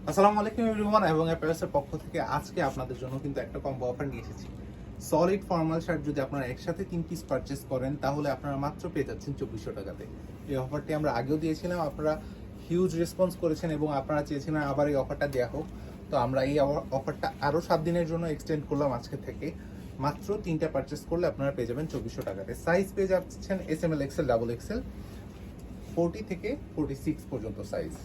আসসালামু আলাইকুম এভরিওয়ান, এবং অ্যাপেলের পক্ষ থেকে আজকে আপনাদের জন্য কিন্তু একটা কম্বো অফার নিয়ে এসেছি। সলিড ফর্মাল শার্ট যদি আপনারা একসাথে 3 পিস পারচেজ করেন তাহলে আপনারা মাত্র পেয়ে যাচ্ছেন 2400 টাকাতে। এই অফারটি আমরা আগেও দিয়েছিলাম, আপনারা হিউজ রেসপন্স করেছেন এবং আপনারা চেয়েছিলেন আবার এই অফারটা দেওয়া হোক। তো আমরা এই অফারটা আরও 7 দিনের জন্য এক্সটেন্ড করলাম আজকে থেকে। মাত্র 3টা পারচেজ করলে আপনারা পেয়ে যাবেন 2400 টাকাতে। সাইজ পেয়ে যাচ্ছেন SML, XL, ডাবল XL, 40 থেকে 46 পর্যন্ত সাইজ।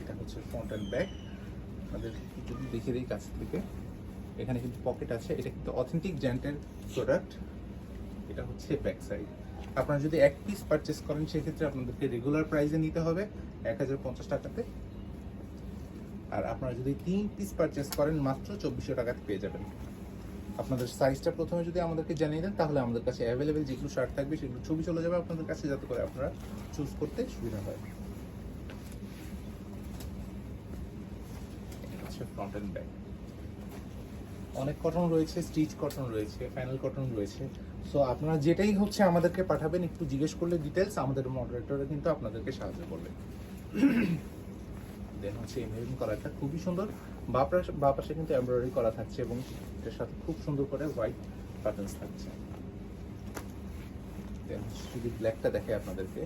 এটা হচ্ছে ফ্রন্ট অ্যান্ড ব্যাক। আপনাদের যদি দেখে দিই কাছ থেকে, এখানে কিন্তু পকেট আছে। এটা কিন্তু অথেন্টিক জ্যান্টের প্রোডাক্ট। এটা হচ্ছে ব্যাক সাইড। আপনারা যদি এক পিস পারচেস করেন সেক্ষেত্রে আপনাদেরকে রেগুলার প্রাইসে নিতে হবে 1050 টাকাতে। আর আপনারা যদি 3 পিস পারচেস করেন মাত্র 2400 টাকাতে পেয়ে যাবেন। আপনাদের সাইজটা প্রথমে যদি আমাদেরকে জানিয়ে দেন তাহলে আমাদের কাছে অ্যাভেলেবেল যেগুলো শার্ট থাকবে সেগুলো ছবি চলে যাবে আপনাদের কাছে, যাতে করে আপনারা চুজ করতে সুবিধা হয়। ফ্রন্ট এন্ড ব্যাক অনেক কটন রয়েছে, স্টিচ কটন রয়েছে, প্যানেল কটন রয়েছে। সো আপনারা যেটাই হচ্ছে আমাদেরকে পাঠাবেন, একটু জিজ্ঞেস করলে ডিটেলস আমাদের মডারেটররা কিন্তু আপনাদেরকে সাহায্য করবে। দেন হচ্ছে এই মেরুন কালারটা খুবই সুন্দর, বা পাশে কিন্তু এমব্রয়ডারি করা থাকছে এবং এটার সাথে খুব সুন্দর করে হোয়াইট বাটনস থাকছে। দেন যদি ব্ল্যাকটা দেখে আপনাদেরকে,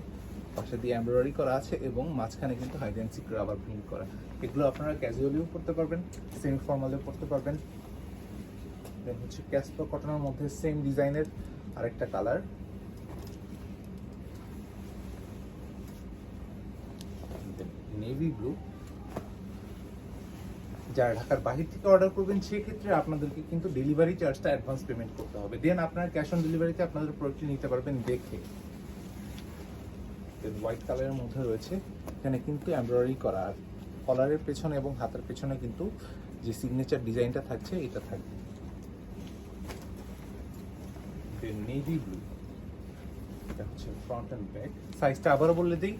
পাশে দিয়ে এমব্রয়ডারি করা আছে এবং মাঝখানে কিন্তু hide and seek rubber print করা। এগুলো আপনারা ক্যাজুয়ালিও পড়তে পারবেন, সেমি ফর্মালেও পড়তে পারবেন। দেন হচ্ছে ক্যাসপার কটনের মধ্যে সেম ডিজাইনের আরেকটা কালার। Navy blue. যারা ঢাকার বাহির থেকে অর্ডার করবেন সেক্ষেত্রে আপনাদেরকে কিন্তু ডেলিভারি চার্জটা অ্যাডভান্স পেমেন্ট করতে হবে। দেন আপনারা ক্যাশ অন ডেলিভারিতে আপনাদের প্রোডাক্টটি নিতে পারবেন দেখে। হোয়াইট কালারের মধ্যে রয়েছে, এখানে কিন্তু এমব্রয়ডারি করা, আর কলারের পেছনে এবং হাতের পেছনে কিন্তু যে সিগনেচার ডিজাইনটা থাকছে এটা থাকবে। নেভি ব্লু, এটা হচ্ছে ফ্রন্ট অ্যান্ড ব্যাক। সাইজটা আবারও বলে দিই,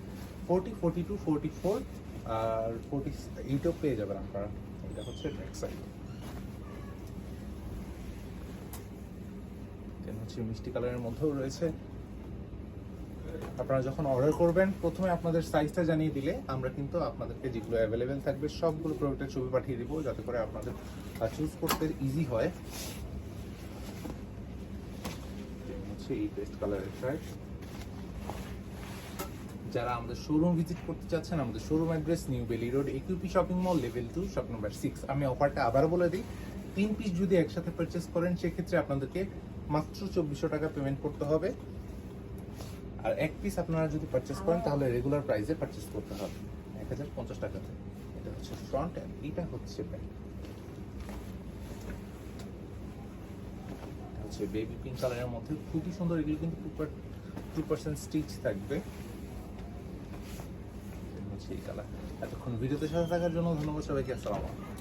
40, 42, 44 আর 48ও পেয়ে যাবেন আপনারা। এটা হচ্ছে ব্যাক সাইড। দেন হচ্ছে মিষ্টি কালারের মধ্যেও রয়েছে। আপনারা যখন অর্ডার করবেন প্রথমে আপনাদের সাইজটা জানিয়ে দিলে আমরা কিন্তু আপনাদেরকে যেগুলো অ্যাভেলেবেল থাকবে সবগুলো প্রোডাক্টের ছবি পাঠিয়ে দিব, যাতে করে আপনাদের চুজ করতে ইজি হয়। হচ্ছে এই পেস্ট কালারের শার্ট। যারা আমাদের শোরুম ভিজিট করতে চাচ্ছেন, আমাদের showroom address New Baily Road, AQP shopping mall, level 2, shop number 6। আমি অফারটা আবার বলে দিই, 3 পিস যদি একসাথে পারচেস করেন সেক্ষেত্রে আপনাদেরকে মাত্র 2400 টাকা পেমেন্ট করতে হবে। আর এক পিস আপনারা যদি পারচেস করেন তাহলে রেগুলার প্রাইসে পারচেস করতে হবে 1050 টাকাতে। এটা হচ্ছে ফ্রন্ট এন্ড, এটা হচ্ছে ব্যাক। এটা হচ্ছে বেবি পিঙ্ক কালারের মধ্যে খুবই সুন্দর। এগুলো কিন্তু 2% স্টিচ থাকবে। এই কালার। এতক্ষণ ভিডিওতে সাথে থাকার জন্য ধন্যবাদ সবাইকে। আসসালামু আলাইকুম।